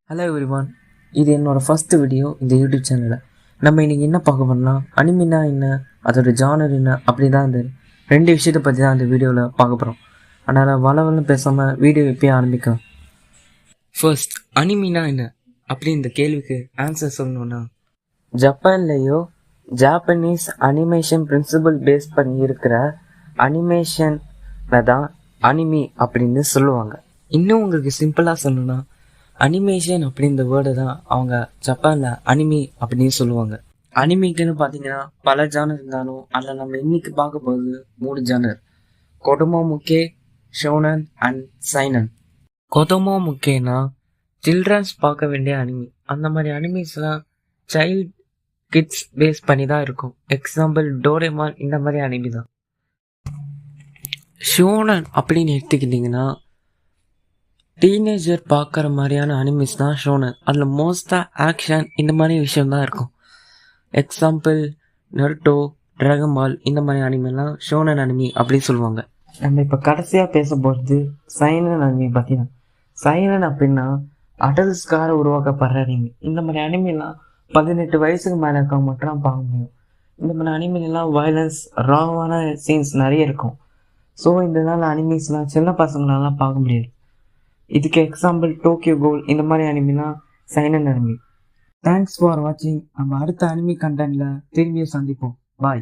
Hello everyone, இது என்னோடய first video இந்த யூடியூப் சேனலில். நம்ம இன்றைக்கி என்ன பார்க்க போகிறோம்னா, அனிமினா என்ன, அதோட ஜானர் என்ன, அப்படி தான் இந்த ரெண்டு விஷயத்தை பற்றி தான் அந்த வீடியோவில் பார்க்க போகிறோம். அதனால் வளவலன்னு பேசாமல் வீடியோ இப்போயே ஆரம்பிக்கலாம். ஃபர்ஸ்ட், அனிமினா என்ன அப்படி இந்த கேள்விக்கு ஆன்சர் சொல்லணுன்னா, ஜப்பான்லேயோ ஜாப்பனீஸ் அனிமேஷன் பிரின்சிபல் பேஸ் பண்ணி இருக்கிற அனிமேஷனில் தான் அனிமி அப்படின்னு சொல்லுவாங்க. இன்னும் உங்களுக்கு சிம்பிளாக சொல்லணுன்னா, அனிமேஷன் அப்படின்ற வேர்டை தான் அவங்க ஜப்பானில் அனிமி அப்படின்னு சொல்லுவாங்க. அனிமிக்குன்னு பார்த்தீங்கன்னா பல ஜானர் இருந்தாலும் அதில் நம்ம இன்னைக்கு பார்க்க போகிறது 3 ஜானர்: கொடோமோ முக்கே, ஷோனன் அண்ட் சைனன். கொடோமோ முக்கேனா சில்ட்ரன்ஸ் பார்க்க வேண்டிய அனிமி. அந்த மாதிரி அனிமிஸ்லாம் சைல்ட் கிட்ஸ் பேஸ் பண்ணி தான் இருக்கும். எக்ஸாம்பிள் டோரேமான், இந்த மாதிரி அனிமி தான். ஷோனன் அப்படின்னு எடுத்துக்கிட்டிங்கன்னா டீனேஜர் பார்க்குற மாதிரியான அனிமிஸ் தான் ஷோனன். அதில் மோஸ்ட்டாக ஆக்ஷன் இந்த மாதிரி விஷயம் தான் இருக்கும். எக்ஸாம்பிள் நருட்டோ, டிராகன் பால், இந்த மாதிரி அனிமெல்லாம் ஷோனன் அனிமி அப்படின்னு சொல்லுவாங்க. நம்ம இப்போ கடைசியாக பேச போகிறது சைனன் அனிமி பற்றி தான். சைனன் அப்படின்னா அடல்ட்ஸ்காக உருவாக்கப்படுற அனிமி. இந்த மாதிரி அனிமெல்லாம் 18 வயசுக்கு மேலே இருக்கவங்க மட்டும் தான் பார்க்க முடியும். இந்த மாதிரி அனிமெல்லாம் வயலன்ஸ், ராவான சீன்ஸ் நிறைய இருக்கும். ஸோ இதனால அனிமீஸ்லாம் சின்ன பசங்களாலாம் பார்க்க முடியாது. இதுக்கு எக்ஸாம்பிள் டோக்கியோ கோல், இந்த மாதிரி அனிமிலாம் சைனன் அனிமி. தேங்க்ஸ் ஃபார் வாட்சிங். நம்ம அடுத்த அனிமி கண்டென்ட்ல திரும்பியும் சந்திப்போம். பாய்.